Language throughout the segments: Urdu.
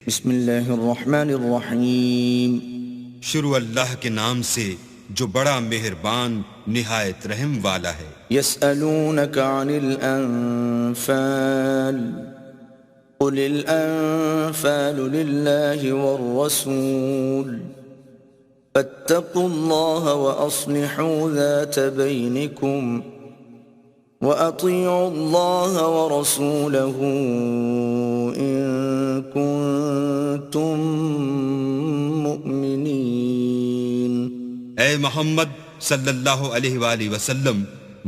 بسم اللہ الرحمن الرحیم۔ شروع اللہ کے نام سے جو بڑا مہربان نہایت رحم والا ہے۔ یسألونک عن الانفال قل الانفال للہ والرسول فاتقوا اللہ واصلحوا ذات بینکم وَأَطِيعُوا اللَّهَ وَرَسُولَهُ إِن كُنتُم مُؤْمِنِينَ۔ اے محمد صلی اللہ علیہ وآلہ وسلم،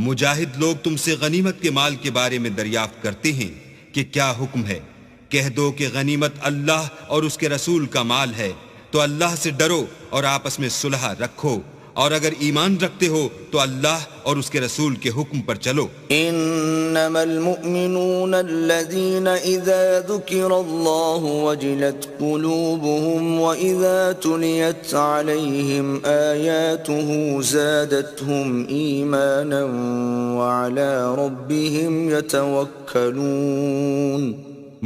مجاہد لوگ تم سے غنیمت کے مال کے بارے میں دریافت کرتے ہیں کہ کیا حکم ہے۔ کہہ دو کہ غنیمت اللہ اور اس کے رسول کا مال ہے، تو اللہ سے ڈرو اور آپس میں صلح رکھو، اور اگر ایمان رکھتے ہو تو اللہ اور اس کے رسول کے حکم پر چلو۔ انما المؤمنون الذين اذا ذكر الله وجلت قلوبهم واذا تليت عليهم آياته زادتهم ايمانا وعلى ربهم يتوكلون۔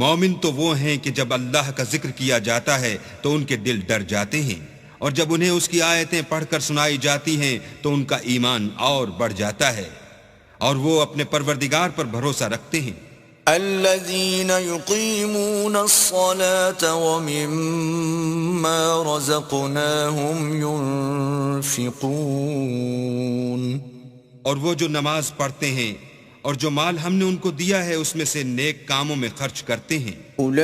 مومن تو وہ ہیں کہ جب اللہ کا ذکر کیا جاتا ہے تو ان کے دل ڈر جاتے ہیں، اور جب انہیں اس کی آیتیں پڑھ کر سنائی جاتی ہیں تو ان کا ایمان اور بڑھ جاتا ہے، اور وہ اپنے پروردگار پر بھروسہ رکھتے ہیں۔ الذين يقيمون الصلاة ومما رزقناهم ينفقون۔ اور وہ جو نماز پڑھتے ہیں اور جو مال ہم نے ان کو دیا ہے اس میں سے نیک کاموں میں خرچ کرتے ہیں۔ اولئک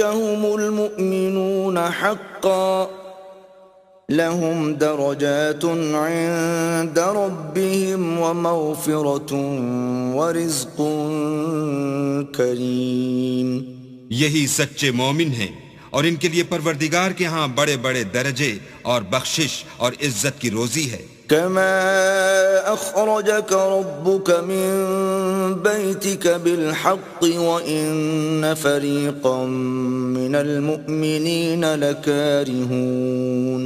هم المؤمنون حقا لهم درجات عند ربهم ومغفرة ورزق کریم۔ یہی سچے مومن ہیں، اور ان کے لیے پروردگار کے ہاں بڑے بڑے درجے اور بخشش اور عزت کی روزی ہے۔ كما أخرجك ربك من بيتك بالحق وإن فريقا من المؤمنين لكارهون۔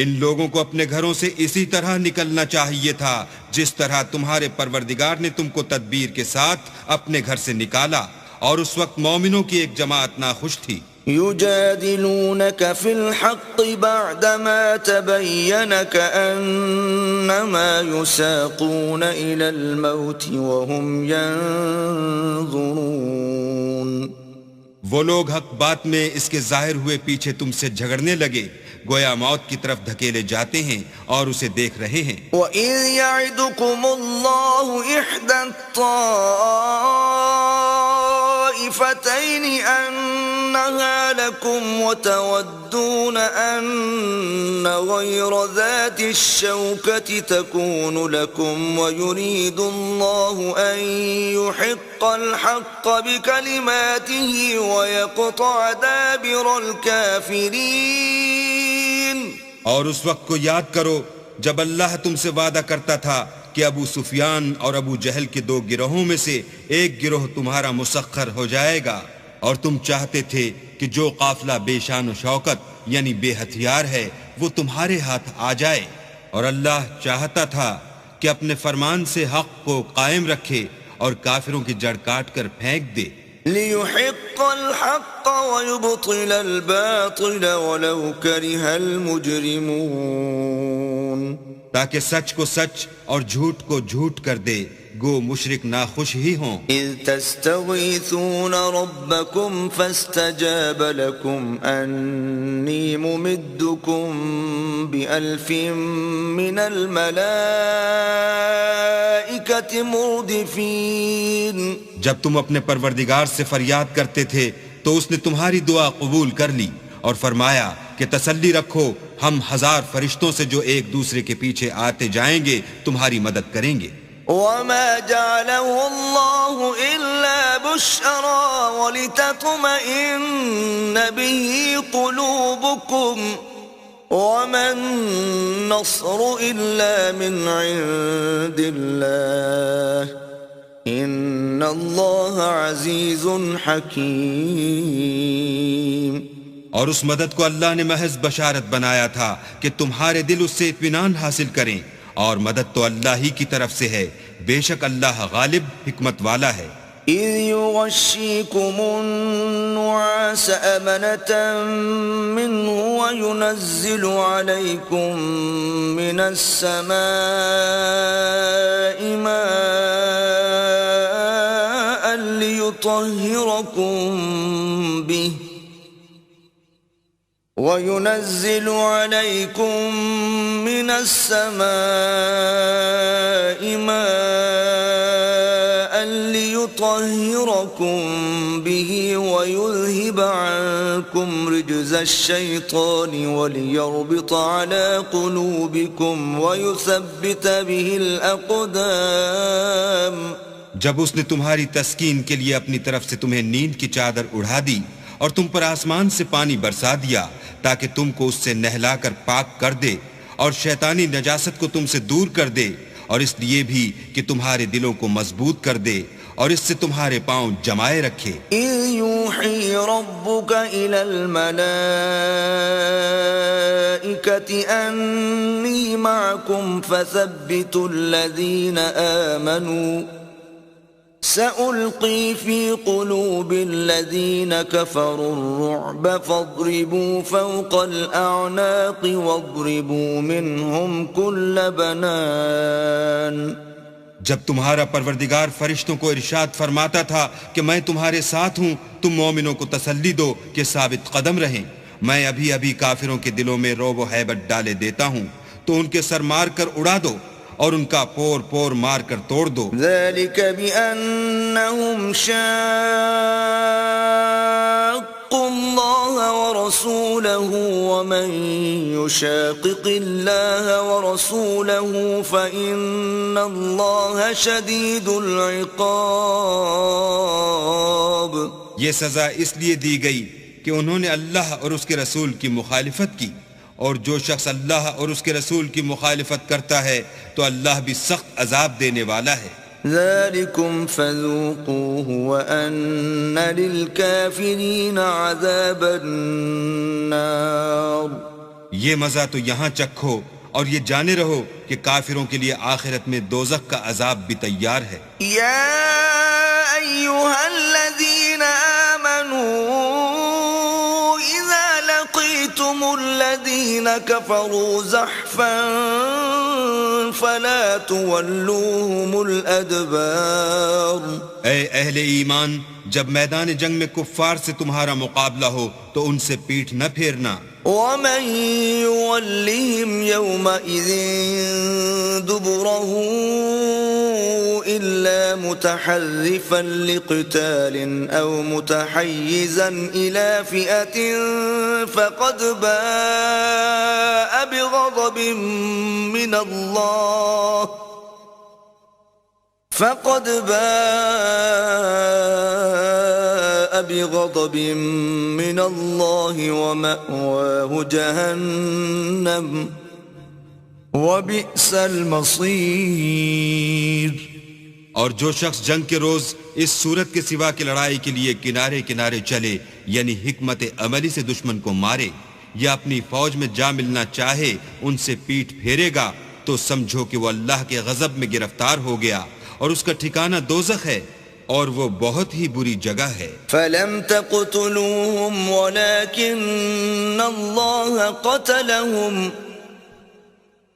ان لوگوں کو اپنے گھروں سے اسی طرح نکلنا چاہیے تھا جس طرح تمہارے پروردگار نے تم کو تدبیر کے ساتھ اپنے گھر سے نکالا، اور اس وقت مومنوں کی ایک جماعت ناخوش تھی۔ يجادلونك في الحق بعدما تبين كأنما يساقون إلى الموت وهم ينظرون۔ وہ لوگ حق بات میں اس کے ظاہر ہوئے پیچھے تم سے جھگڑنے لگے، گویا موت کی طرف دھکیلے جاتے ہیں اور اسے دیکھ رہے ہیں۔ وَإِذْ يَعِدُكُمُ اللَّهُ إِحْدَى الطَّائِفَتَيْنِ أَنَّهَا لَكُمْ وَتَوَدُّونَ أَنَّ غَيْرَ ذَاتِ الشَّوْكَةِ تَكُونُ لَكُمْ وَيُرِيدُ اللَّهُ أَن يُحِقَّ الْحَقَّ بِكَلِمَاتِهِ وَيَقْطَعَ دَابِرَ الْكَافِرِينَ۔ اور اس وقت کو یاد کرو جب اللہ تم سے وعدہ کرتا تھا کہ ابو سفیان اور ابو جہل کے دو گروہوں میں سے ایک گروہ تمہارا مسخر ہو جائے گا، اور تم چاہتے تھے کہ جو قافلہ بے شان و شوکت یعنی بے ہتھیار ہے وہ تمہارے ہاتھ آ جائے، اور اللہ چاہتا تھا کہ اپنے فرمان سے حق کو قائم رکھے اور کافروں کی جڑ کاٹ کر پھینک دے۔ لِيُحِقَّ الْحَقَّ وَيُبْطِلَ الْبَاطِلَ وَلَوْ كَرِهَ الْمُجْرِمُونَ۔ تاکہ سچ کو سچ اور جھوٹ کو جھوٹ کر دے، گو مشرک ناخوش ہی ہوں۔ اذ تستغیثون ربکم فاستجاب لکم انی ممدکم بألف من الملائکۃ مردفین۔ جب تم اپنے پروردگار سے فریاد کرتے تھے تو اس نے تمہاری دعا قبول کر لی اور فرمایا کہ تسلی رکھو، ہم 1000 فرشتوں سے جو ایک دوسرے کے پیچھے آتے جائیں گے تمہاری مدد کریں گے۔ وما جعله الله إلا بشرى ولتطمئن به قلوبكم وما النصر إلا من عند الله إن الله عزيز حكيم۔ اور اس مدد کو اللہ نے محض بشارت بنایا تھا کہ تمہارے دل اس سے اطمینان حاصل کریں، اور مدد تو اللہ ہی کی طرف سے ہے، بے شک اللہ غالب حکمت والا ہے۔ إذ يغشيكم النعاس الناس أمنة منه وينزل عليكم من السماء ماء ليطهركم به ويذهب عنكم رجز الشيطان وليربط على قلوبكم ويثبت به الأقدام. جب اس نے تمہاری تسکین کے لیے اپنی طرف سے تمہیں نیند کی چادر اڑھا دی اور تم پر آسمان سے پانی برسا دیا تاکہ تم کو اس سے نہلا کر پاک کر دے اور شیطانی نجاست کو تم سے دور کر دے، اور اس لیے بھی کہ تمہارے دلوں کو مضبوط کر دے اور اس سے تمہارے پاؤں جمائے رکھے. إِذْ يُوحِي رَبُّكَ إِلَى الْمَلَائِكَةِ أَنِّي مَعَكُمْ فَثَبِّتُوا الَّذِينَ آمَنُوا سَأُلْقِي فِي قُلُوبِ الَّذِينَ كَفَرُوا الرُّعْبَ فَاضْرِبُوا فَوْقَ الْأَعْنَاقِ وَاضْرِبُوا مِنْهُمْ كُلَّ بَنَانٍ. جب تمہارا پروردگار فرشتوں کو ارشاد فرماتا تھا کہ میں تمہارے ساتھ ہوں، تم مومنوں کو تسلی دو کہ ثابت قدم رہیں. میں ابھی ابھی کافروں کے دلوں میں رعب و ہیبت ڈالے دیتا ہوں، تو ان کے سر مار کر اڑا دو اور ان کا پور پور مار کر توڑ دو. ذلك بأنهم شاقوا الله ورسوله ومن يشاقق الله ورسوله فإن الله شديد العقاب. یہ سزا اس لیے دی گئی کہ انہوں نے اللہ اور اس کے رسول کی مخالفت کی، اور جو شخص اللہ اور اس کے رسول کی مخالفت کرتا ہے تو اللہ بھی سخت عذاب دینے والا ہے. ذلكم فذوقوه وأن للكافرين عذاب النار. یہ مزہ تو یہاں چکھو اور یہ جانے رہو کہ کافروں کے لیے آخرت میں دوزخ کا عذاب بھی تیار ہے. يا أيها الذين آمنوا إذا لقيتم الذين كفروا زحفا فلا تولوهم الأدبار. اے اہل ایمان، جب میدان جنگ میں کفار سے تمہارا مقابلہ ہو تو ان سے پیٹھ نہ پھیرنا. ومن يولهم يومئذ دبره إلا متحرفا لقتال أو متحيزا إلى فئة فقد باء بغضب من الله ومأواه جهنم وبئس المصير. اور جو شخص جنگ کے روز اس صورت کے سوا کی لڑائی کے لیے کنارے کنارے چلے، یعنی حکمت عملی سے دشمن کو مارے یا اپنی فوج میں جا ملنا چاہے، ان سے پیٹھ پھیرے گا تو سمجھو کہ وہ اللہ کے غضب میں گرفتار ہو گیا اور اس کا ٹھکانہ دوزخ ہے اور وہ بہت ہی بری جگہ ہے. فلم تقتلوهم ولكن الله قتلهم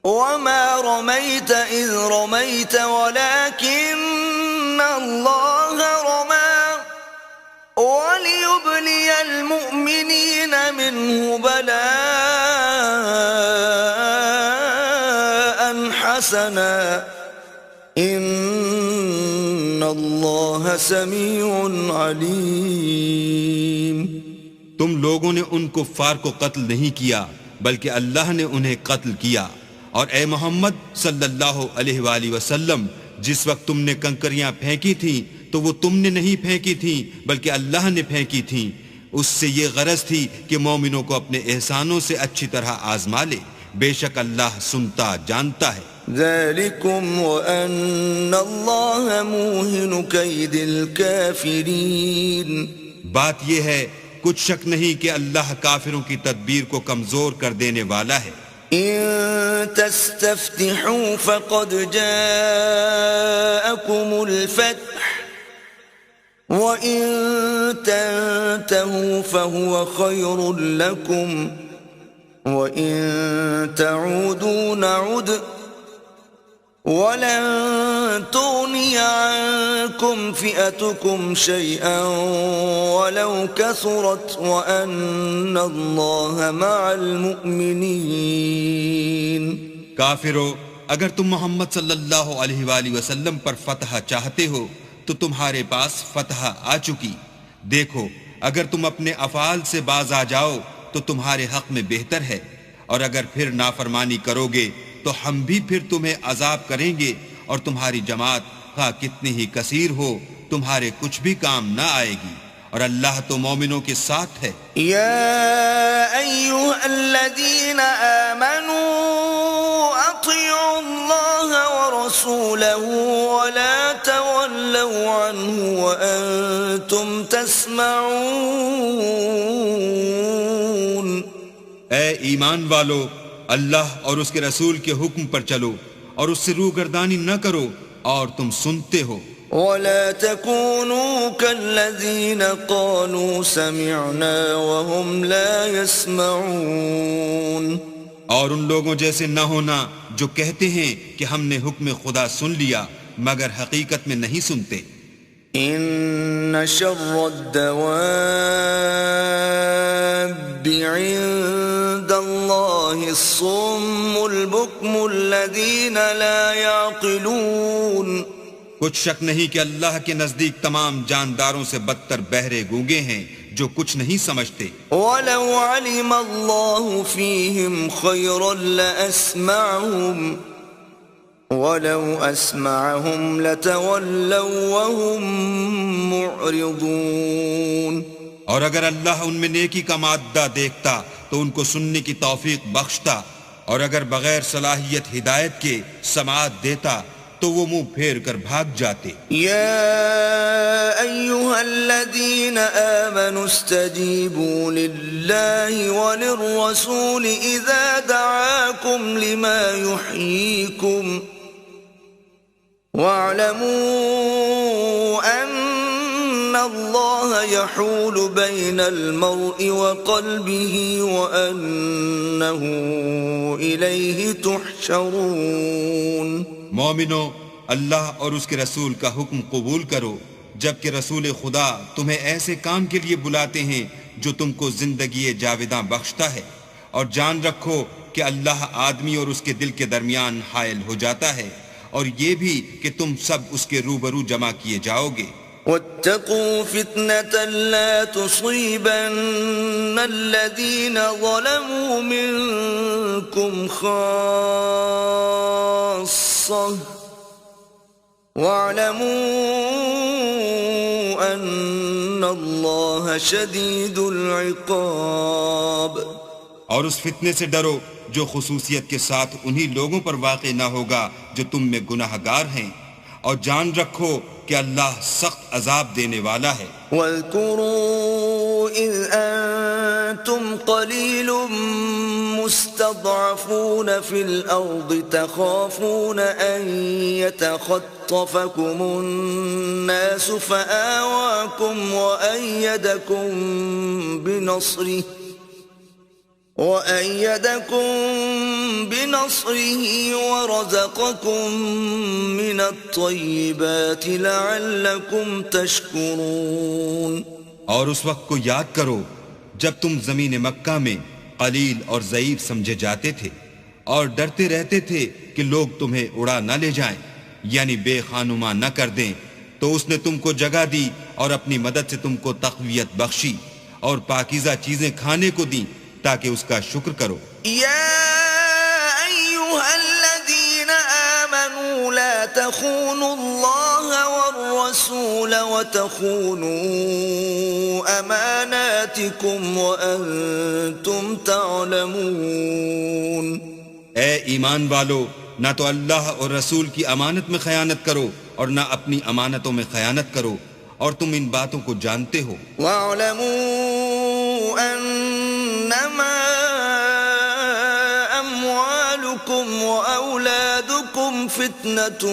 وما رميت إذ رميت ولكن الله رمى وليبلي المؤمنين منه بلاء حسنا ان اللہ سمیع علیم. تم لوگوں نے ان کفار کو قتل نہیں کیا بلکہ اللہ نے انہیں قتل کیا، اور اے محمد صلی اللہ علیہ وآلہ وسلم، جس وقت تم نے کنکریاں پھینکی تھیں تو وہ تم نے نہیں پھینکی تھیں بلکہ اللہ نے پھینکی تھیں. اس سے یہ غرض تھی کہ مومنوں کو اپنے احسانوں سے اچھی طرح آزما لے، بے شک اللہ سنتا جانتا ہے. ذلكم وأن الله موهن كيد الكافرين. بات یہ ہے کچھ شک نہیں کہ اللہ کافروں کی تدبیر کو کمزور کر دینے والا ہے. إن تستفتحوا فقد جاءكم الفتح وَإِن تَنْتَهُوا فَهُوَ خَيْرٌ لَكُمْ وَإِن تَعُودُوا نَعُدْ وَلَن تُغْنِيَ عَنكُمْ فِئَتُكُمْ شَيْئًا وَلَوْ كَثُرَتْ وَأَنَّ اللَّهَ مَعَ الْمُؤْمِنِينَ۔ کافرو، اگر تم محمد صلی اللہ علیہ وآلہ وسلم پر فتح چاہتے ہو تو تمہارے پاس فتح آ چکی۔ دیکھو، اگر تم اپنے افعال سے باز آ جاؤ تو تمہارے حق میں بہتر ہے، اور اگر پھر نافرمانی کرو گے تو ہم بھی پھر تمہیں عذاب کریں گے، اور تمہاری جماعت خواہ کتنی ہی کثیر ہو تمہارے کچھ بھی کام نہ آئے گی، اور اللہ تو مومنوں کے ساتھ ہے۔ یا ایھا الذین آمنوا اطیعوا اللہ ورسولہ ولا تولوا عنہ وانتم تسمعون۔ اے ایمان والو، اللہ اور اس کے رسول کے حکم پر چلو اور اس سے روگردانی نہ کرو اور تم سنتے ہو۔ ولا تكونوا كالذين قالوا سمعنا وهم لا يسمعون۔ اور ان لوگوں جیسے نہ ہونا جو کہتے ہیں کہ ہم نے حکم خدا سن لیا مگر حقیقت میں نہیں سنتے۔ ان شر الدواب عند الله الصم البكم الذين لا يعقلون۔ کچھ شک نہیں کہ اللہ کے نزدیک تمام جانداروں سے بدتر بہرے گونگے ہیں جو کچھ نہیں سمجھتے۔ وَلَوْ عَلِمَ اللَّهُ فِيهِمْ خَيْرًا لَأَسْمَعَهُمْ وَلَوْ أَسْمَعَهُمْ لَتَوَلَّوْا وَهُمْ مُعْرِضُونَ۔ اور اگر اللہ ان میں نیکی کا مادہ دیکھتا تو ان کو سننے کی توفیق بخشتا، اور اگر بغیر صلاحیت ہدایت کے سماعت دیتا تو وہ منہ پھیر کر بھاگ جاتے۔ یا ایھا الذین آمنوا استجیبوا للہ وللرسول اذا دعاکم لما یحییکم واعلموا ان اللہ یحول بین المرء وقلبہ وانہ الیہ تحشرون۔ مومنو، اللہ اور اس کے رسول کا حکم قبول کرو جبکہ رسول خدا تمہیں ایسے کام کے لیے بلاتے ہیں جو تم کو زندگی جاوداں بخشتا ہے، اور جان رکھو کہ اللہ آدمی اور اس کے دل کے درمیان حائل ہو جاتا ہے، اور یہ بھی کہ تم سب اس کے روبرو جمع کیے جاؤ گے۔ واتقوا فتنة لا تصيبن الذين ظلموا منكم خاصة واعلموا أن الله شديد العقاب۔ اور اس فتنے سے ڈرو جو خصوصیت کے ساتھ انہی لوگوں پر واقع نہ ہوگا جو تم میں گناہ گار ہیں، اور جان رکھو کہ اللہ سخت عذاب دینے والا ہے۔ وَاذْكُرُوا إِذْ أَنْتُمْ قَلِيلٌ مُسْتَضْعَفُونَ فِي الْأَرْضِ تَخَافُونَ أَنْ يَتَخَطَّفَكُمُ النَّاسُ فَآوَاكُمْ وَأَيَّدَكُمْ بِنَصْرِهِ وَرَزَقَكُمْ مِنَ الطَّيِّبَاتِ لَعَلَّكُمْ تَشْكُرُونَ۔ اور اس وقت کو یاد کرو جب تم زمین مکہ میں قلیل اور ضعیف سمجھے جاتے تھے اور ڈرتے رہتے تھے کہ لوگ تمہیں اڑا نہ لے جائیں، یعنی بے خانما نہ کر دیں، تو اس نے تم کو جگہ دی اور اپنی مدد سے تم کو تقویت بخشی اور پاکیزہ چیزیں کھانے کو دیں تاکہ اس کا شکر کرو۔ یا ایھا الذین آمنوا لا تخونوا اللہ والرسول وتخونوا اماناتکم وانتم تعلمون۔ اے ایمان والو، نہ تو اللہ اور رسول کی امانت میں خیانت کرو اور نہ اپنی امانتوں میں خیانت کرو، اور تم ان باتوں کو جانتے ہو۔ وَاعْلَمُوا أَنَّمَا أَمْوَالُكُمْ وَأَوْلَادُكُمْ فتنة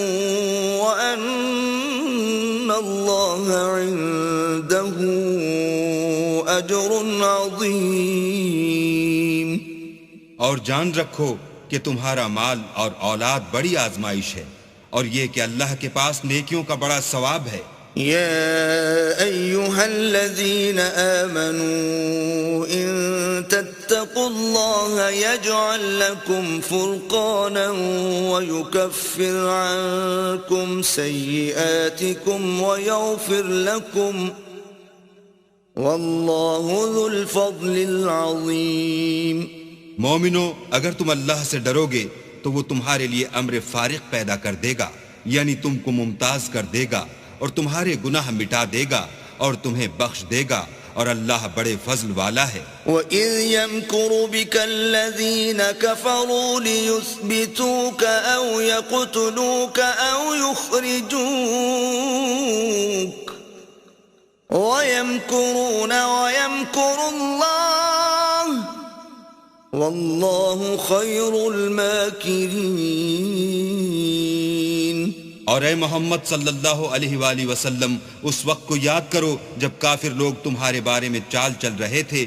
وأن الله عنده أجر عظيم. اور جان رکھو کہ تمہارا مال اور اولاد بڑی آزمائش ہے، اور یہ کہ اللہ کے پاس نیکیوں کا بڑا ثواب ہے. يا أيها الذين آمنوا إن تتقوا الله يجعل لكم فرقانا ويكفر عنكم سيئاتكم ويغفر لكم والله ذو الفضل العظيم. مومنو، اگر تم اللہ سے ڈرو گے تو وہ تمہارے لیے امر فارق پیدا کر دے گا، یعنی تم کو ممتاز کر دے گا اور تمہارے گناہ مٹا دے گا اور تمہیں بخش دے گا، اور اللہ بڑے فضل والا ہے. وَإِذْ يَمْكُرُ بِكَ الَّذِينَ كَفَرُوا لِيُثْبِتُوكَ أَوْ يَقْتُلُوكَ أَوْ يُخْرِجُوكَ وَيَمْكُرُونَ وَيَمْكُرُ اللَّهُ وَاللَّهُ خَيْرُ الْمَاكِرِينَ. اور اے محمد صلی اللہ علیہ وآلہ وسلم، اس وقت کو یاد کرو جب کافر لوگ تمہارے بارے میں چال چل رہے تھے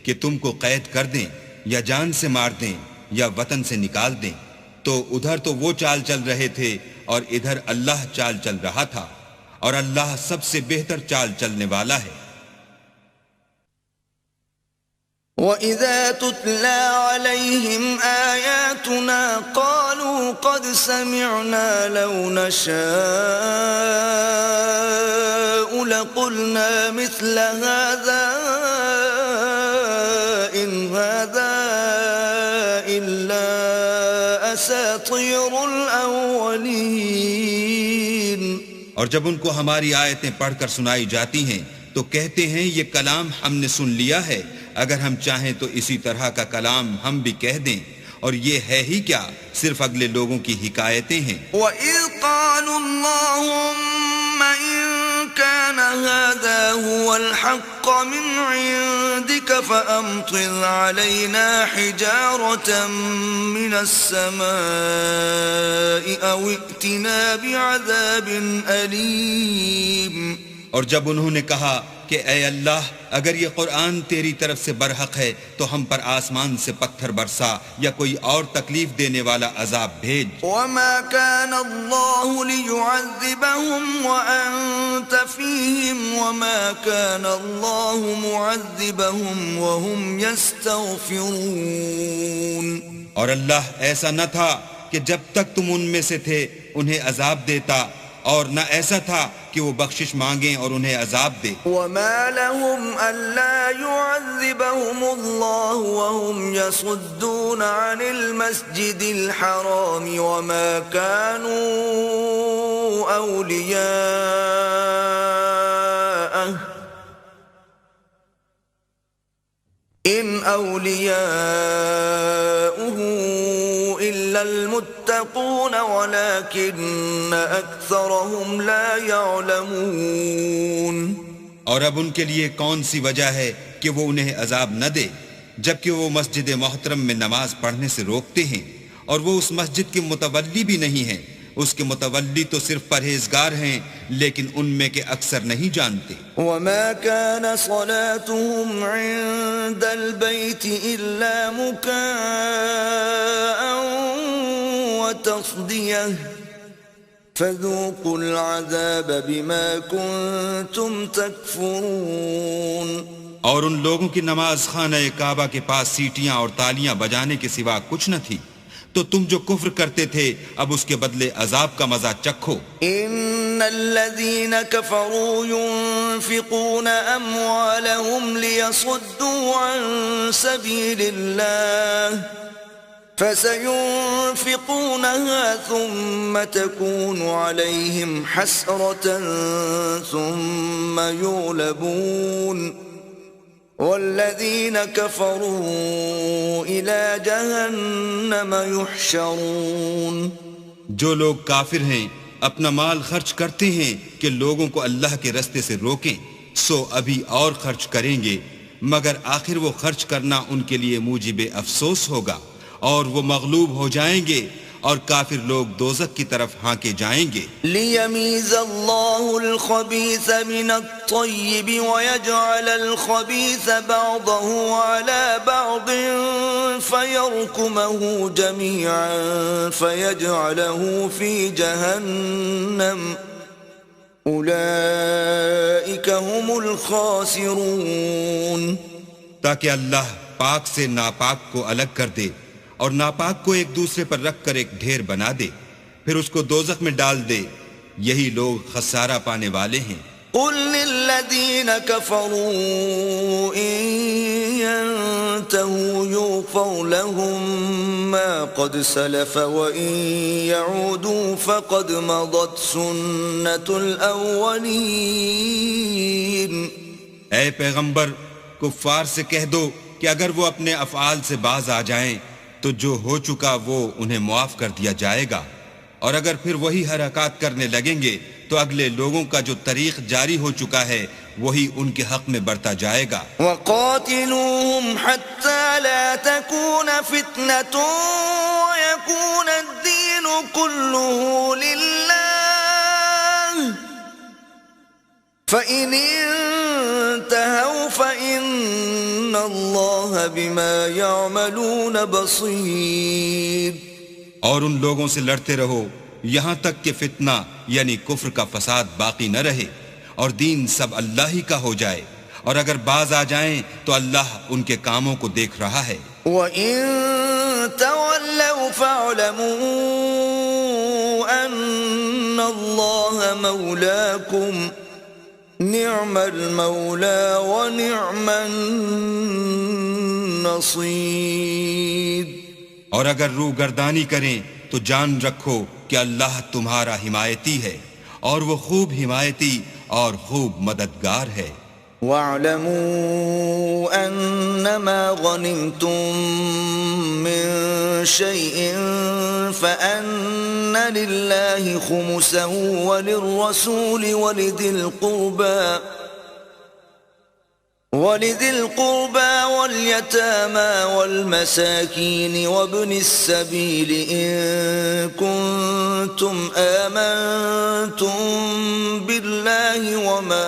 کہ تم کو قید کر دیں یا جان سے مار دیں یا وطن سے نکال دیں. تو ادھر تو وہ چال چل رہے تھے اور ادھر اللہ چال چل رہا تھا، اور اللہ سب سے بہتر چال چلنے والا ہے. وَإِذَا تُتْلَى عَلَيْهِمْ آيَاتُنَا قَالُوا قَدْ سَمِعْنَا لَوْ نَشَاءُ لَقُلْنَا مِثْلَ هَذَا إِنْ هَذَا إِلَّا أَسَاطِيرُ الْأَوَّلِينَ. اور جب ان کو ہماری آیتیں پڑھ کر سنائی جاتی ہیں تو کہتے ہیں یہ کلام ہم نے سن لیا ہے، اگر ہم چاہیں تو اسی طرح کا کلام ہم بھی کہہ دیں، اور یہ ہے ہی کیا، صرف اگلے لوگوں کی حکایتیں ہیں. وَإِذْ قَالُوا اللَّهُمَّ إِن كَانَ هَذَا هُوَ الْحَقَّ مِنْ عِنْدِكَ فَأَمْطِرْ عَلَيْنَا حِجَارَةً مِنَ السَّمَاءِ أَوْ ائْتِنَا بِعَذَابٍ أَلِيمٍ. اور جب انہوں نے کہا کہ اے اللہ، اگر یہ قرآن تیری طرف سے برحق ہے تو ہم پر آسمان سے پتھر برسا یا کوئی اور تکلیف دینے والا عذاب بھیج. وَمَا كَانَ اللَّهُ لِيُعَذِّبَهُمْ وَأَنْتَ فِيهِمْ وَمَا كَانَ اللَّهُ مُعَذِّبَهُمْ وَهُمْ يَسْتَغْفِرُونَ. اور اللہ ایسا نہ تھا کہ جب تک تم ان میں سے تھے انہیں عذاب دیتا، اور نہ ایسا تھا کہ وہ بخشش مانگیں اور انہیں عذاب دے. وَمَا لَهُمْ أَلَّا يُعَذِّبَهُمُ اللَّهُ وَهُمْ يَصُدُّونَ عَنِ الْمَسْجِدِ الْحَرَامِ وَمَا كَانُوا أَوْلِيَاءَهُ إِنْ أَوْلِيَاؤُهُ إِلَّا الْمُتَّقُونَ وَلَكِنَّ أَكْثَرَهُمْ لَا يَعْلَمُونَ. اور اب ان کے لیے کون سی وجہ ہے کہ وہ انہیں عذاب نہ دے، جبکہ وہ مسجد محترم میں نماز پڑھنے سے روکتے ہیں، اور وہ اس مسجد کے متولی بھی نہیں ہیں. اس کے متولی تو صرف پرہیزگار ہیں، لیکن ان میں کے اکثر نہیں جانتے. وَمَا كَانَ صَلَاتُهُمْ عِندَ الْبَيْتِ إِلَّا مُكَاءً وَتَصْدِيَةً فَذُوقُوا الْعَذَابَ بِمَا كُنْتُمْ تَكْفُرُونَ. اور ان لوگوں کی نماز خانہ کعبہ کے پاس سیٹیاں اور تالیاں بجانے کے سوا کچھ نہ تھی، تو تم جو کفر کرتے تھے اب اس کے بدلے عذاب کا مزہ چکھو. ان الذين كفروا ينفقون اموالهم ليصدوا عن سبيل الله فسينفقونها ثم تكون عليهم حسرة ثم يغلبون والذين كفروا إلى جهنم يحشرون. جو لوگ کافر ہیں اپنا مال خرچ کرتے ہیں کہ لوگوں کو اللہ کے رستے سے روکیں، سو ابھی اور خرچ کریں گے، مگر آخر وہ خرچ کرنا ان کے لیے موجب افسوس ہوگا، اور وہ مغلوب ہو جائیں گے اور کافر لوگ دوزخ کی طرف ہانکے جائیں گے. لِيَمِيزَ اللَّهُ الْخَبِيثَ مِنَ الطَّيِّبِ وَيَجْعَلَ الْخَبِيثَ بَعْضَهُ عَلَى بَعْضٍ فَيَرْكُمَهُ جَمِيعًا فَيَجْعَلَهُ فِي جَهَنَّمَ أُولَئِكَ هُمُ الْخَاسِرُونَ. تاکہ اللہ پاک سے ناپاک کو الگ کر دے اور ناپاک کو ایک دوسرے پر رکھ کر ایک ڈھیر بنا دے، پھر اس کو دوزخ میں ڈال دے. یہی لوگ خسارہ پانے والے ہیں. قُل لِّلَّذِينَ كَفَرُوا إِن يَنتَهُوا يُغْفَرْ لَهُم مَّا قَدْ سَلَفَ وَإِن يَعُودُوا فَقَدْ مَضَتْ سُنَّةُ الْأَوَّلِينَ. اے پیغمبر، کفار سے کہہ دو کہ اگر وہ اپنے افعال سے باز آ جائیں تو جو ہو چکا وہ انہیں معاف کر دیا جائے گا، اور اگر پھر وہی حرکات کرنے لگیں گے تو اگلے لوگوں کا جو طریق جاری ہو چکا ہے وہی ان کے حق میں بڑھتا جائے گا. وَقَاتِلُوهُمْ حَتَّى لَا تَكُونَ فِتْنَةٌ وَيَكُونَ الدِّينُ كُلُّهُ لِلَّهِ فَإِنِ انتهوا فَإِنَّ اللَّهَ بِمَا يَعْمَلُونَ بَصِيرٌ. اور ان لوگوں سے لڑتے رہو یہاں تک کہ فتنہ یعنی کفر کا فساد باقی نہ رہے اور دین سب اللہ ہی کا ہو جائے، اور اگر باز آ جائیں تو اللہ ان کے کاموں کو دیکھ رہا ہے. وَإِن تَوَلَّوْا فَاعْلَمُوا أَنَّ اللَّهَ مَوْلَاكُمْ نِعْمَ الْمَوْلَى وَنِعْمَ النَّصِيرُ. اور اگر روگردانی کریں تو جان رکھو کہ اللہ تمہارا حمایتی ہے اور وہ خوب حمایتی اور خوب مددگار ہے. وَاعْلَمُوا أَنَّمَا غَنِمْتُم مِّن شَيْءٍ فَأَنَّ لِلَّهِ خُمُسَهُ وَلِلرَّسُولِ وَلِذِي الْقُرْبَى وَالْيَتَامَى وَالْمَسَاكِينِ وَابْنِ السَّبِيلِ إِن كُنتُمْ آمَنتُم بِاللَّهِ وَمَا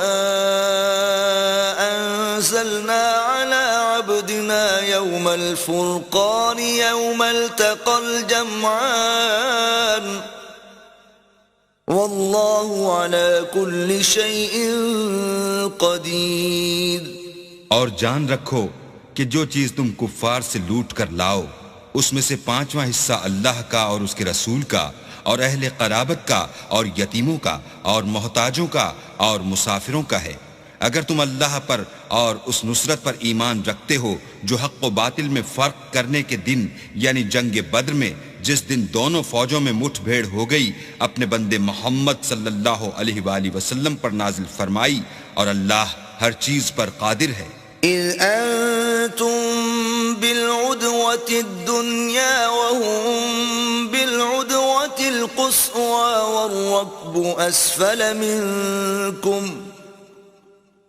أَنزَلْنَا عَلَى عَبْدِنَا يَوْمَ الْفُرْقَانِ يَوْمَ الْتَقَى الْجَمْعَانِ وَاللَّهُ عَلَى كُلِّ شَيْءٍ قَدِيرٌ. اور جان رکھو کہ جو چیز تم کفار سے لوٹ کر لاؤ اس میں سے 5واں حصہ اللہ کا اور اس کے رسول کا اور اہل قرابت کا اور یتیموں کا اور محتاجوں کا اور مسافروں کا ہے. اگر تم اللہ پر اور اس نصرت پر ایمان رکھتے ہو جو حق و باطل میں فرق کرنے کے دن یعنی جنگ بدر میں جس دن دونوں فوجوں میں مٹھ بھیڑ ہو گئی اپنے بندے محمد صلی اللہ علیہ وآلہ وسلم پر نازل فرمائی، اور اللہ ہر چیز پر قادر ہے. إِذْ أَنْتُمْ بِالْعُدْوَةِ الدُّنْيَا وَهُمْ بِالْعُدْوَةِ الْقُصْوَى وَالرَّكْبُ أَسْفَلَ مِنْكُمْ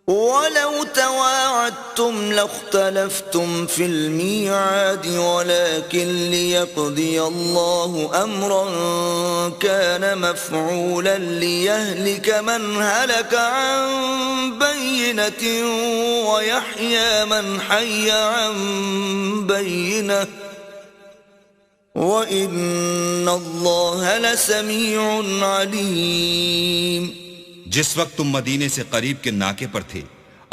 وَلَوْ تَوَاعَدتُّمْ لَاخْتَلَفْتُمْ فِي الْمِيعَادِ وَلَكِنْ لِيَقْضِيَ اللَّهُ أَمْرًا كَانَ مَفْعُولًا لِيَهْلِكَ مَنْ هَلَكَ عَنْ بَيِّنَةٍ وَيَحْيَى مَنْ حَيَّ عَنْ بَيِّنَةٍ وَإِنَّ اللَّهَ لَسَمِيعٌ عَلِيمٌ. جس وقت تم مدینے سے قریب کے ناکے پر تھے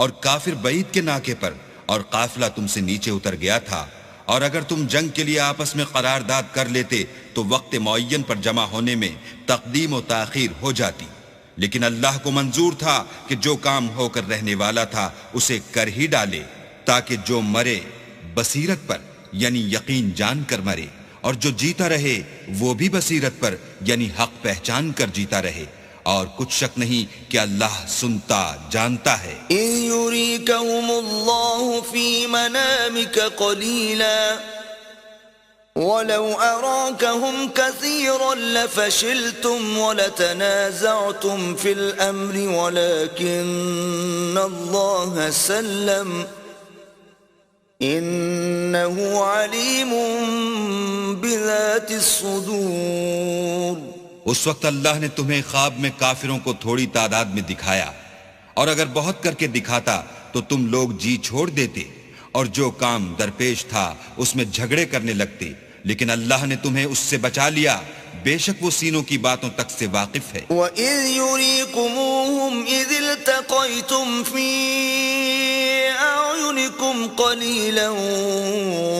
اور کافر بعید کے ناکے پر اور قافلہ تم سے نیچے اتر گیا تھا، اور اگر تم جنگ کے لیے آپس میں قرارداد کر لیتے تو وقت معین پر جمع ہونے میں تقدیم و تاخیر ہو جاتی، لیکن اللہ کو منظور تھا کہ جو کام ہو کر رہنے والا تھا اسے کر ہی ڈالے، تاکہ جو مرے بصیرت پر یعنی یقین جان کر مرے، اور جو جیتا رہے وہ بھی بصیرت پر یعنی حق پہچان کر جیتا رہے، اور کچھ شک نہیں کہ اللہ سنتا جانتا ہے. إِن يُرِيكَهُمُ اللَّهُ فِي مَنَامِكَ قَلِيلًا وَلَوْ أَرَاكَهُمْ كَثِيرًا لَفَشِلْتُمْ وَلَتَنَازَعْتُمْ فِي الْأَمْرِ وَلَكِنَّ اللَّهَ سَلَّمَ إِنَّ إنه عليم بذات الصدور. اس وقت اللہ نے تمہیں خواب میں کافروں کو تھوڑی تعداد میں دکھایا، اور اگر بہت کر کے دکھاتا تو تم لوگ جی چھوڑ دیتے، اور جو کام درپیش تھا اس میں جھگڑے کرنے لگتے، لیکن اللہ نے تمہیں اس سے بچا لیا، بے شک وہ سینوں کی باتوں تک سے واقف ہے. وَإِذْ يُرِيكُمُوهُمْ إِذِ الْتَقَيْتُمْ فِي أَعْيُنِكُمْ قَلِيلًا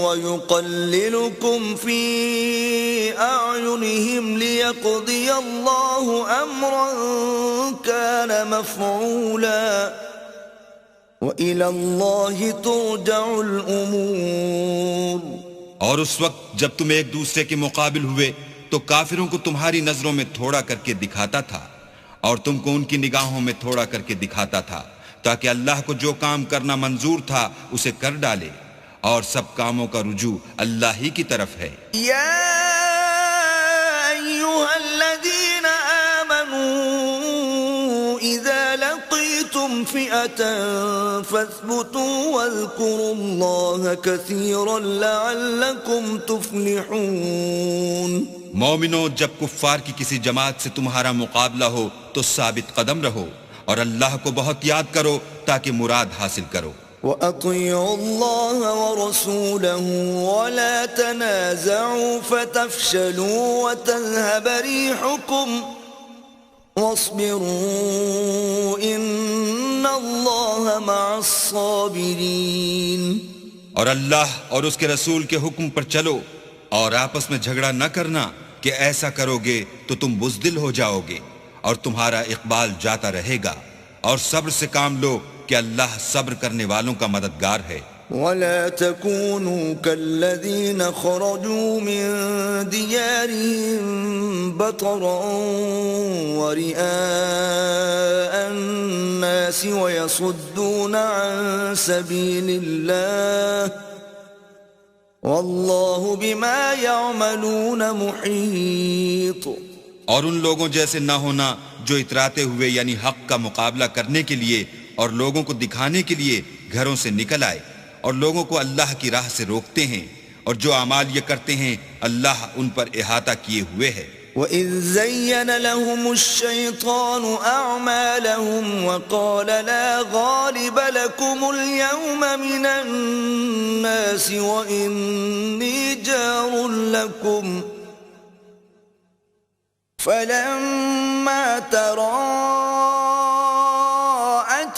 وَيُقَلِّلُكُمْ فِي أَعْيُنِهِمْ لِيَقْضِيَ اللَّهُ أَمْرًا كَانَ مَفْعُولًا وَإِلَى اللَّهِ تُرْجَعُ الْأُمُورُ. اور اس وقت جب تم ایک دوسرے کے مقابل ہوئے تو کافروں کو تمہاری نظروں میں تھوڑا کر کے دکھاتا تھا، اور تم کو ان کی نگاہوں میں تھوڑا کر کے دکھاتا تھا، تاکہ اللہ کو جو کام کرنا منظور تھا اسے کر ڈالے، اور سب کاموں کا رجوع اللہ ہی کی طرف ہے. یا ایھا الذین آمنوا اذا لقیتم فئة فاثبتوا واذکروا اللہ کثیرا لعلکم تفلحون. مومنو، جب کفار کی کسی جماعت سے تمہارا مقابلہ ہو تو ثابت قدم رہو، اور اللہ کو بہت یاد کرو تاکہ مراد حاصل کرو. وَأَطِيعُوا اللَّهَ وَرَسُولَهُ وَلَا تَنَازَعُوا فَتَفْشَلُوا وَتَذْهَبَ رِيحُكُمْ وَاصْبِرُوا إِنَّ اللَّهَ مَعَ الصَّابِرِينَ. اور اللہ اور اس کے رسول کے حکم پر چلو، اور آپس میں جھگڑا نہ کرنا کہ ایسا کرو گے تو تم بزدل ہو جاؤ گے، اور تمہارا اقبال جاتا رہے گا، اور صبر سے کام لو کہ اللہ صبر کرنے والوں کا مددگار ہے. وَلَا تَكُونُوا كَالَّذِينَ خَرَجُوا مِن دِيَارِهِمْ بَطَرًا وَرِئَاءَ النَّاسِ وَيَصُدُّونَ عَن سَبِيلِ اللَّهِ وَاللَّهُ بِمَا يَعْمَلُونَ مُحِيطٌ. اور ان لوگوں جیسے نہ ہونا جو اتراتے ہوئے یعنی حق کا مقابلہ کرنے کے لیے اور لوگوں کو دکھانے کے لیے گھروں سے نکل آئے، اور لوگوں کو اللہ کی راہ سے روکتے ہیں، اور جو اعمال یہ کرتے ہیں اللہ ان پر احاطہ کیے ہوئے ہے. وَإِذْ زَيَّنَ لَهُمُ الشَّيْطَانُ أَعْمَالَهُمْ وَقَالَ لَا غَالِبَ لَكُمُ الْيَوْمَ مِنَ النَّاسِ وَإِنِّي جَارٌ لَكُمْ فَلَمَّا تَرَاءَتِ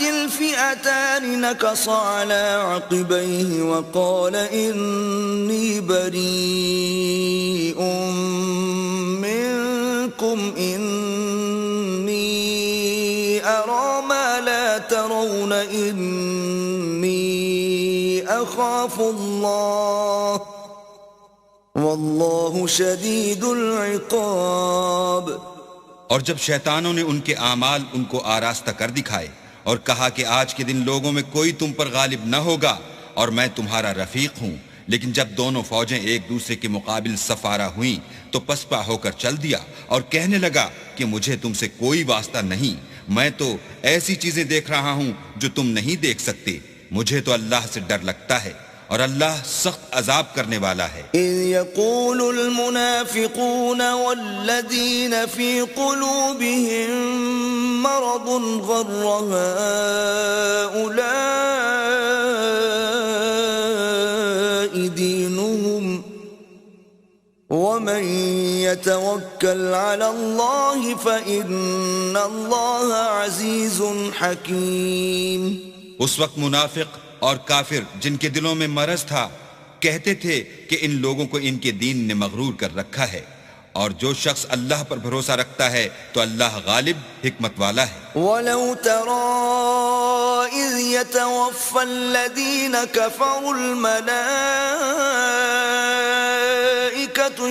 الْفِئَتَانِ نَكَصَ عَلَى عَقِبَيْهِ وَقَالَ إِنِّي بَرِيءٌ منكم إني أرى ما لا ترون إني أخاف الله والله شديد العقاب. اور جب شیطانوں نے ان کے اعمال ان کو آراستہ کر دکھائے اور کہا کہ آج کے دن لوگوں میں کوئی تم پر غالب نہ ہوگا اور میں تمہارا رفیق ہوں، لیکن جب دونوں فوجیں ایک دوسرے کے مقابل سفارہ ہوئیں تو پسپا ہو کر چل دیا اور کہنے لگا کہ مجھے تم سے کوئی واسطہ نہیں، میں تو ایسی چیزیں دیکھ رہا ہوں جو تم نہیں دیکھ سکتے، مجھے تو اللہ سے ڈر لگتا ہے، اور اللہ سخت عذاب کرنے والا ہے. اذ يقول المنافقون والذين في قلوبهم مرض غر هؤلاء دينهم ومن يتوكل على الله فإن الله عزيز حكيم. اس وقت منافق اور کافر جن کے دلوں میں مرض تھا کہتے تھے کہ ان لوگوں کو ان کے دین نے مغرور کر رکھا ہے، اور جو شخص اللہ پر بھروسہ رکھتا ہے تو اللہ غالب حکمت والا ہے. وَلَوْ تَرَىٰ إِذْ يَتَوَفَّى الَّذِينَ كَفَرُوا الْمَلَائِكَةُ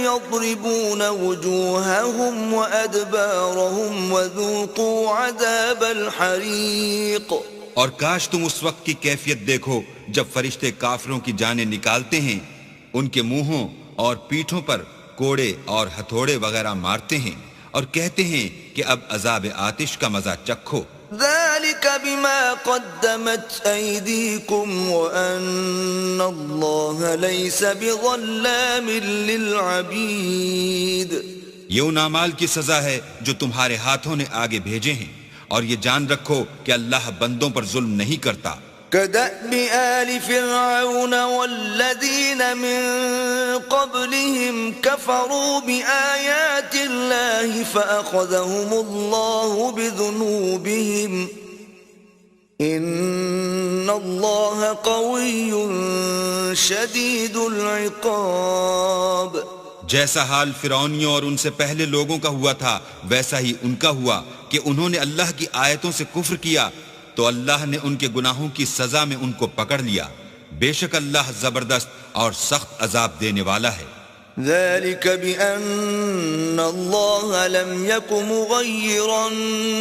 يَضْرِبُونَ وُجُوهَهُمْ وَأَدْبَارَهُمْ وَذُوقُوا عَذَابَ الْحَرِيقِ. اور کاش تم اس وقت کی کیفیت دیکھو جب فرشتے کافروں کی جانیں نکالتے ہیں، ان کے منہوں اور پیٹھوں پر کوڑے اور ہتھوڑے وغیرہ مارتے ہیں اور کہتے ہیں کہ اب عذاب آتش کا مزہ چکھو. ذَلِكَ ذلك بما قدمت أيديكم وأن الله ليس بظلام للعبيد. یہ ان اعمال کی سزا ہے جو تمہارے ہاتھوں نے آگے بھیجے ہیں، اور یہ جان رکھو کہ اللہ بندوں پر ظلم نہیں کرتا. كدأب آل فرعون والذين من قبلهم كفروا بآيات الله فأخذهم الله بذنوبهم إن الله قوي شديد العقاب. جیسا حال فرعونیوں اور ان سے پہلے لوگوں کا ہوا تھا ویسا ہی ان کا ہوا کہ انہوں نے اللہ کی آیتوں سے کفر کیا تو اللہ نے ان کے گناہوں کی سزا میں ان کو پکڑ لیا. بے شک اللہ زبردست اور سخت عذاب دینے والا ہے. ذلك بأن الله لم يكن مغيرا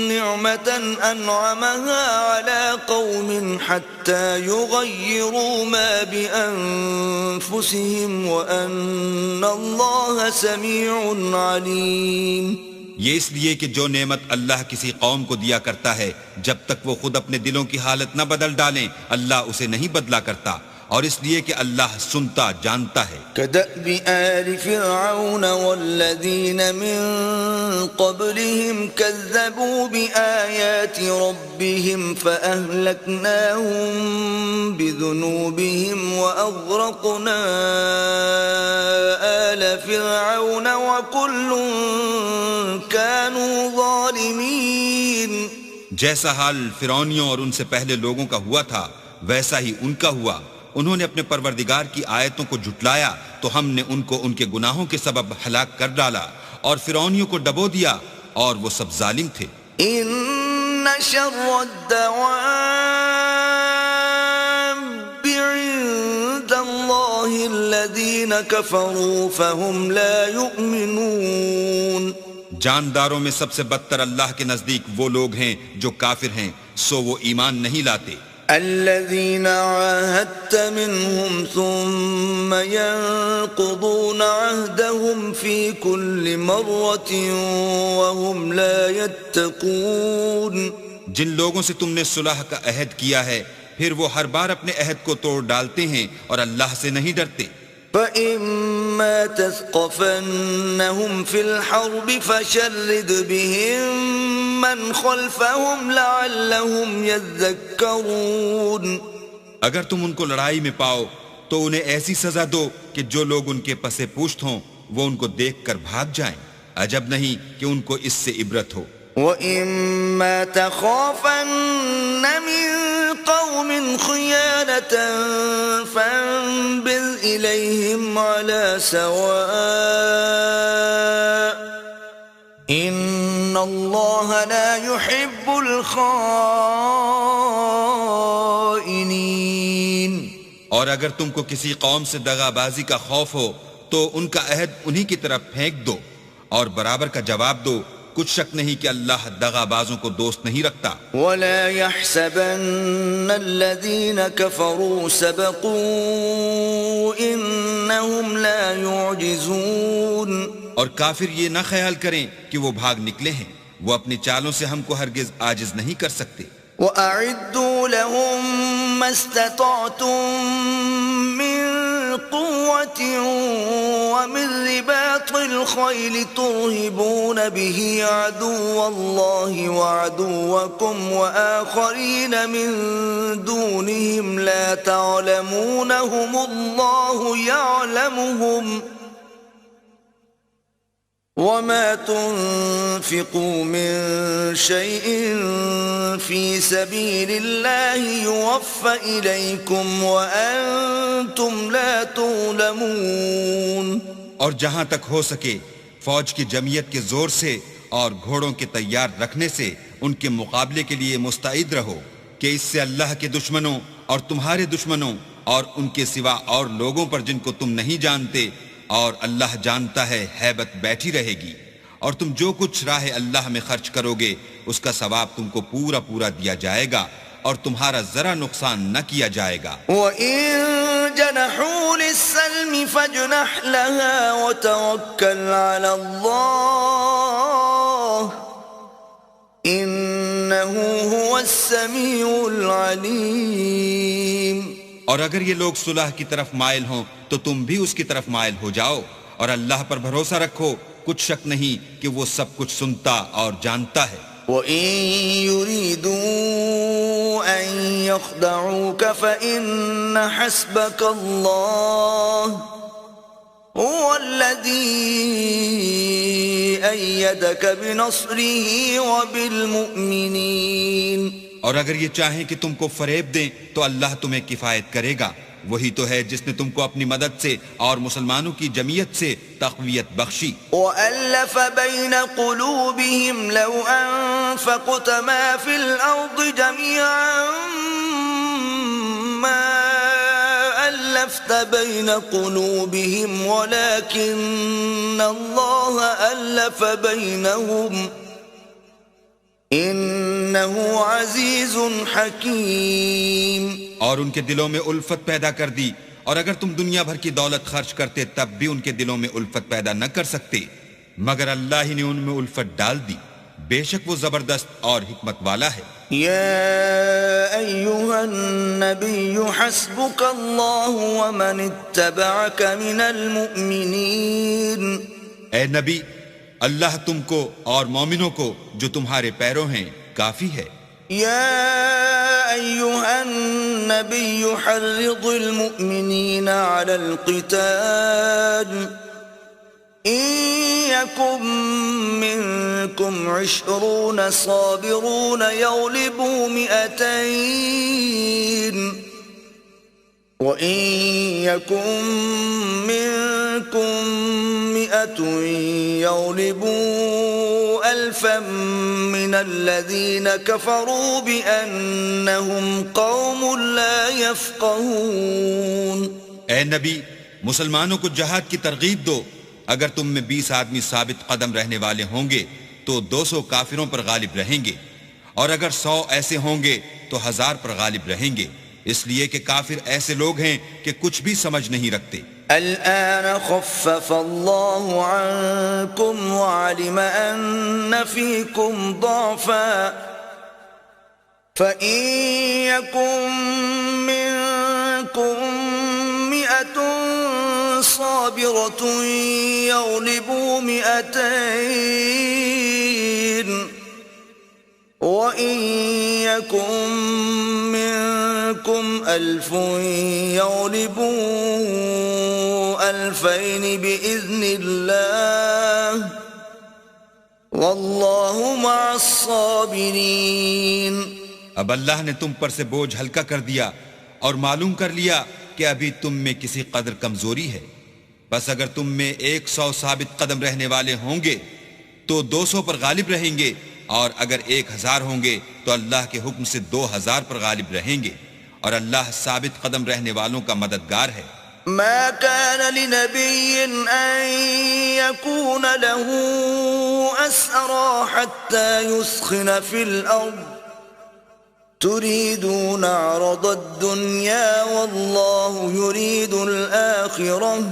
نعمة أنعمها على قوم حتى يغيروا ما بأنفسهم وأن الله سميع عليم. یہ اس لیے کہ جو نعمت اللہ کسی قوم کو دیا کرتا ہے جب تک وہ خود اپنے دلوں کی حالت نہ بدل ڈالیں اللہ اسے نہیں بدلا کرتا، اور اس لیے کہ اللہ سنتا جانتا ہے. كدأب آل فرعون والذين من قبلهم كذبوا بآيات ربهم فأهلكناهم بذنوبهم وأغرقنا آل فرعون وكل كانوا ظالمين. جیسا حال فرعونیوں اور ان سے پہلے لوگوں کا ہوا تھا ویسا ہی ان کا ہوا. انہوں نے اپنے پروردگار کی آیتوں کو جھٹلایا تو ہم نے ان کو ان کے گناہوں کے سبب ہلاک کر ڈالا، اور فرعونیوں کو ڈبو دیا اور وہ سب ظالم تھے. ان شر الدواب عند الله الذين كفروا فهم لا يؤمنون. جانداروں میں سب سے بدتر اللہ کے نزدیک وہ لوگ ہیں جو کافر ہیں، سو وہ ایمان نہیں لاتے. الذين عاهدت منهم ثم ينقضون عهدهم في كل مرة وهم لا يتقون. جن لوگوں سے تم نے صلح کا عہد کیا ہے پھر وہ ہر بار اپنے عہد کو توڑ ڈالتے ہیں اور اللہ سے نہیں ڈرتے. فَإِمَّا تَثْقَفَنَّهُمْ فِي الْحَرْبِ فَشَرِّدْ بِهِمْ مَنْ خَلْفَهُمْ لَعَلَّهُمْ يَذَّكَّرُونَ. اگر تم ان کو لڑائی میں پاؤ تو انہیں ایسی سزا دو کہ جو لوگ ان کے پس پشت ہوں وہ ان کو دیکھ کر بھاگ جائیں. عجب نہیں کہ ان کو اس سے عبرت ہو. وَإِمَّا تَخَافَنَّ مِن قَوْمٍ خِيَانَةً فَانبِذْ إِلَيْهِمْ عَلَى سَوَاءٍ إِنَّ اللَّهَ لَا يُحِبُّ الْخَائِنِينَ. اور اگر تم کو کسی قوم سے دغا بازی کا خوف ہو تو ان کا عہد انہی کی طرف پھینک دو اور برابر کا جواب دو. کچھ شک نہیں کہ اللہ دغا بازوں کو دوست نہیں رکھتا. وَلَا يَحْسَبَنَّ الَّذِينَ كَفَرُوا سَبَقُوا إِنَّهُمْ لَا يُعْجِزُونَ. اور کافر یہ نہ خیال کریں کہ وہ بھاگ نکلے ہیں، وہ اپنی چالوں سے ہم کو ہرگز عاجز نہیں کر سکتے. وَأَعِدُّوا لَهُم مَّا اسْتَطَعْتُم مِّن قُوَّةٍ وَمِن رِّبَاطِ الْخَيْلِ تُرْهِبُونَ بِهِ عَدُوَّ اللَّهِ وَعَدُوَّكُمْ وَآخَرِينَ مِن دُونِهِمْ لَا تَعْلَمُونَهُمُ اللَّهُ يَعْلَمُهُمْ وَمَا تُنْفِقُوا مِنْ شَيْءٍ فِي سَبِيلِ اللَّهِ يُوَفَّ إِلَيْكُمْ وَأَنْتُمْ لَا تُظْلَمُونَ. اور جہاں تک ہو سکے فوج کی جمعیت کے زور سے اور گھوڑوں کے تیار رکھنے سے ان کے مقابلے کے لیے مستعد رہو کہ اس سے اللہ کے دشمنوں اور تمہارے دشمنوں اور ان کے سوا اور لوگوں پر جن کو تم نہیں جانتے اور اللہ جانتا ہے ہیبت بیٹھی رہے گی. اور تم جو کچھ راہ اللہ میں خرچ کرو گے اس کا ثواب تم کو پورا پورا دیا جائے گا اور تمہارا ذرا نقصان نہ کیا جائے گا. وَإِن جَنَحُوا لِلسَّلْمِ فَاجْنَحْ لَهَا وَتَوَكَّلْ عَلَى اللَّهِ إِنَّ إنه هو السميع العليم. اور اگر یہ لوگ صلح کی طرف مائل ہوں تو تم بھی اس کی طرف مائل ہو جاؤ، اور اللہ پر بھروسہ رکھو، کچھ شک نہیں کہ وہ سب کچھ سنتا اور جانتا ہے. وَإِن يُرِيدُوا أَن يَخْدَعُوكَ فَإِنَّ حَسْبَكَ اللَّهُ هُوَ الَّذِي أَيَّدَكَ بِنَصْرِهِ وَبِالْمُؤْمِنِينَ. اور اگر یہ چاہیں کہ تم کو فریب دیں تو اللہ تمہیں کفایت کرے گا، وہی تو ہے جس نے تم کو اپنی مدد سے اور مسلمانوں کی جمعیت سے تقویت بخشی. وَأَلَّفَ بَيْنَ قُلُوبِهِمْ لَوْ أَنفَقْتَ مَا فِي الْأَرْضِ جَمِيعًا مَا أَلَّفْتَ بَيْنَ قُلُوبِهِمْ وَلَكِنَّ اللَّهَ أَلَّفَ بَيْنَهُمْ إِنَّهُ عَزِيزٌ حَكِيمٌ. اور ان کے دلوں میں الفت پیدا کر دی، اور اگر تم دنیا بھر کی دولت خرچ کرتے تب بھی ان کے دلوں میں الفت پیدا نہ کر سکتے، مگر اللہ ہی نے ان میں الفت ڈال دی. بے شک وہ زبردست اور حکمت والا ہے. يا أيها النبي حسبك الله ومن اتبعك من المؤمنين. اے نبی، اللہ تم کو اور مومنوں کو جو تمہارے پیرو ہیں کافی ہے. يا أيها النبي حرض المؤمنين على القتال إن يكن منكم 20 صابرون يغلبوا 200 وإن يكن منكم 100 يغلبوا 1000 من الذين كفروا بأنهم قوم لا يفقهون. اے نبی، مسلمانوں کو جہاد کی ترغیب دو. اگر تم میں 20 آدمی ثابت قدم رہنے والے ہوں گے تو 200 کافروں پر غالب رہیں گے، اور اگر 100 ایسے ہوں گے تو 1000 پر غالب رہیں گے، اس لیے کہ کافر ایسے لوگ ہیں کہ کچھ بھی سمجھ نہیں رکھتے. الآن خفف الله عنكم وعلم أن فيكم ضعفا فإن يكن منكم 100 صابرة يغلبوا 200 وإن يكن منكم 1000 يغلبوا 2000 بإذن الله والله مع الصابرين. اب اللہ نے تم پر سے بوجھ ہلکا کر دیا اور معلوم کر لیا کہ ابھی تم میں کسی قدر کمزوری ہے، بس اگر تم میں 100 ثابت قدم رہنے والے ہوں گے تو 200 پر غالب رہیں گے، اور اگر 1000 ہوں گے تو اللہ کے حکم سے 2000 پر غالب رہیں گے، اور اللہ ثابت قدم رہنے والوں کا مددگار ہے. ما كان لنبي أن يكون له أسرى حتى يثخن في الأرض تريدون عرض الدنيا والله يريد الآخرة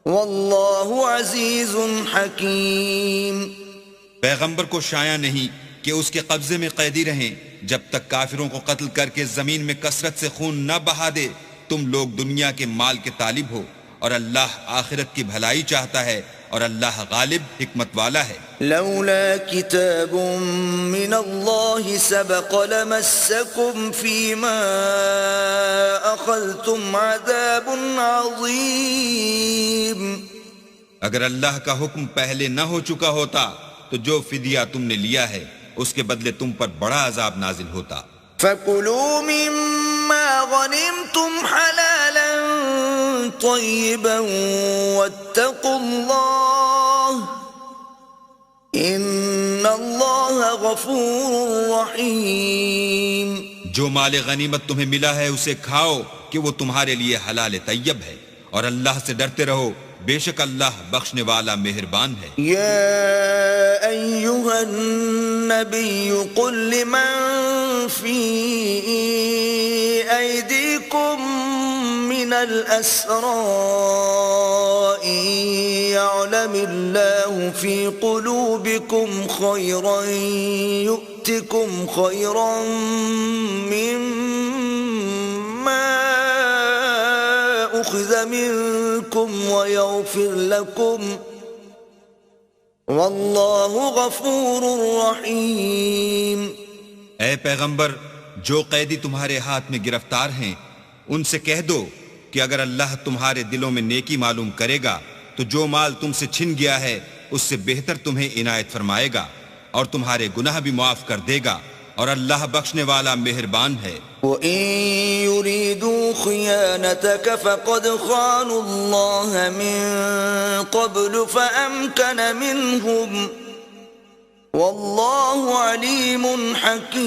والله عزيز حكيم. پیغمبر کو شایع نہیں کہ اس کے قبضے میں قیدی رہیں جب تک کافروں کو قتل کر کے زمین میں کثرت سے خون نہ بہا دے. تم لوگ دنیا کے مال کے طالب ہو، اور اللہ آخرت کی بھلائی چاہتا ہے، اور اللہ غالب حکمت والا ہے. لولا كتاب من الله سبق لمسكم فيما أخذتم عذاب عظيم. اگر اللہ کا حکم پہلے نہ ہو چکا ہوتا تو جو فدیہ تم نے لیا ہے اس کے بدلے تم پر بڑا عذاب نازل ہوتا. فَكُلُوا مِمَّا غَنِمْتُمْ حَلَالًا طَيِّبًا وَاتَّقُوا اللَّهَ إِنَّ اللَّهَ غَفُورٌ رَحِيمٌ. جو مال غنیمت تمہیں ملا ہے اسے کھاؤ کہ وہ تمہارے لیے حلال طیب ہے، اور اللہ سے ڈرتے رہو، بے شک اللہ بخشنے والا مہربان ہے. يا أيها النبي قل لمن في أيديكم من الأسرى إن يعلم الله في قلوبكم خيرا يؤتكم خيرا مما أخذ منكم ويغفر لكم والله غفور رحيم. اے پیغمبر، جو قیدی تمہارے ہاتھ میں گرفتار ہیں ان سے کہہ دو کہ اگر اللہ تمہارے دلوں میں نیکی معلوم کرے گا تو جو مال تم سے چھن گیا ہے اس سے بہتر تمہیں عنایت فرمائے گا اور تمہارے گناہ بھی معاف کر دے گا، اور اللہ بخشنے والا مہربان ہے. وَإِن يُرِيدُوا خِيَانَتَكَ فَقَدْ خَانُوا اللَّهَ مِن قَبْلُ فَأَمْكَنَ مِنْهُمْ وَاللَّهُ عَلِيمٌ حَكِيمٌ.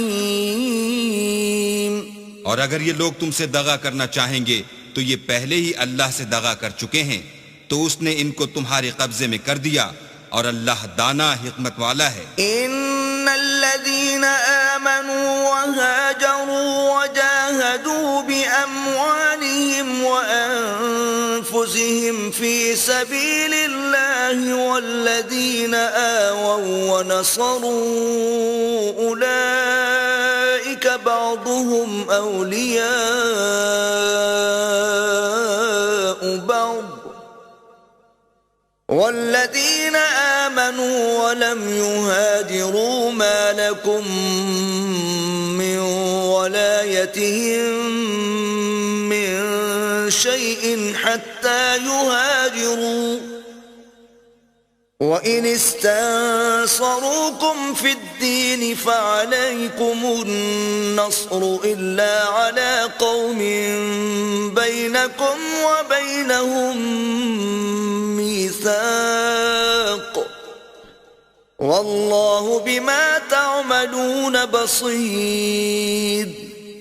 اور اگر یہ لوگ تم سے دغا کرنا چاہیں گے تو یہ پہلے ہی اللہ سے دغا کر چکے ہیں، تو اس نے ان کو تمہارے قبضے میں کر دیا، اور اللہ دانا حکمت والا ہے. ان الذين آمنوا وهاجروا وجاهدوا بأموالهم وأنفسهم في سبيل الله والذين آووا ونصروا أولئك بعضهم أولياء بعض والذين آمنوا ولم يهاجروا ما لكم من ولايتهم من شيء حتى يهاجروا وإن استنصروكم في الدين فعليكم النصر إلا على قوم بينكم وبينهم ميثاق واللہ بما تعملون بصیر.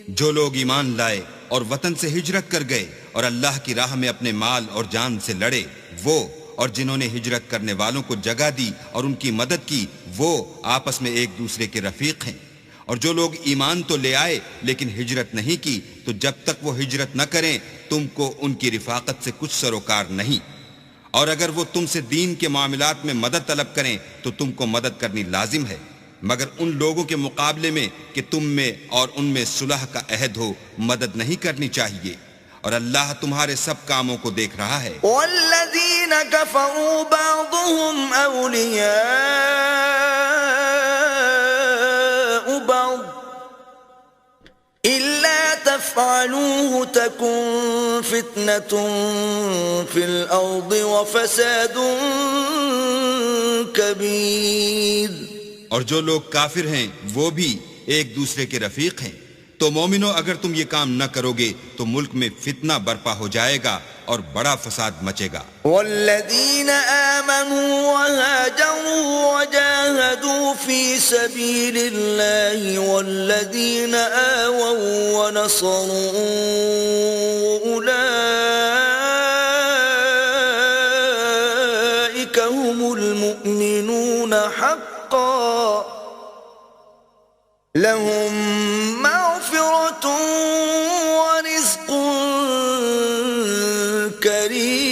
جو لوگ ایمان لائے اور وطن سے ہجرت کر گئے اور اللہ کی راہ میں اپنے مال اور جان سے لڑے، وہ اور جنہوں نے ہجرت کرنے والوں کو جگہ دی اور ان کی مدد کی، وہ آپس میں ایک دوسرے کے رفیق ہیں. اور جو لوگ ایمان تو لے آئے لیکن ہجرت نہیں کی، تو جب تک وہ ہجرت نہ کریں تم کو ان کی رفاقت سے کچھ سروکار نہیں. اور اگر وہ تم سے دین کے معاملات میں مدد طلب کریں تو تم کو مدد کرنی لازم ہے، مگر ان لوگوں کے مقابلے میں کہ تم میں اور ان میں صلح کا عہد ہو مدد نہیں کرنی چاہیے، اور اللہ تمہارے سب کاموں کو دیکھ رہا ہے. والذین کفروا بعضهم اولیاء بعض الا تفعلوه تكن فتنة في الارض وفساد كبير. اور جو لوگ کافر ہیں وہ بھی ایک دوسرے کے رفیق ہیں، تو مومنو اگر تم یہ کام نہ کرو گے تو ملک میں فتنہ برپا ہو جائے گا اور بڑا فساد مچے گا. والذین آمنوا وهاجروا وجاهدوا في سبيل الله والذین آووا ونصروا أولئك هم المؤمنون حقا لهم مغفرة ورزق کریم.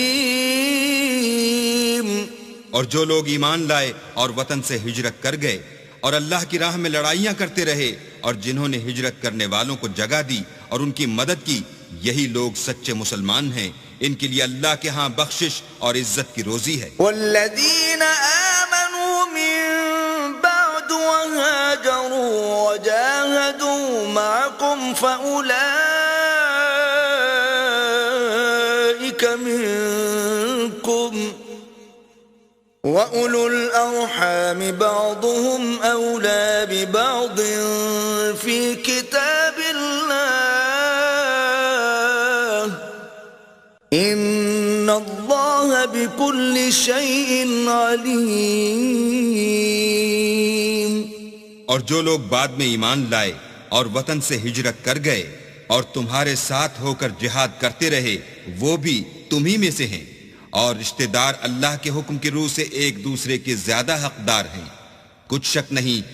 اور جو لوگ ایمان لائے اور وطن سے ہجرت کر گئے اور اللہ کی راہ میں لڑائیاں کرتے رہے اور جنہوں نے ہجرت کرنے والوں کو جگہ دی اور ان کی مدد کی، یہی لوگ سچے مسلمان ہیں. ان کے لیے اللہ کے ہاں بخشش اور عزت کی روزی ہے. والذین آمنوا من بعد وهاجروا وجاهدوا معكم فأولئك منكم وَأُولُو الْأَرْحَامِ بَعْضُهُمْ أَوْلَى بِبَعْضٍ فِي كِتَابِ اللَّهِ إِنَّ اللَّهَ بِكُلِّ شَيْءٍ عَلِيمٌ. اور جو لوگ بعد میں ایمان لائے اور وطن سے ہجرت کر گئے اور تمہارے ساتھ ہو کر جہاد کرتے رہے، وہ بھی تمہی میں سے ہیں، اور رشتہ دار اللہ کے حکم کی روح سے ایک دوسرے کے زیادہ حقدار ہیں. کچھ شک نہیں کہ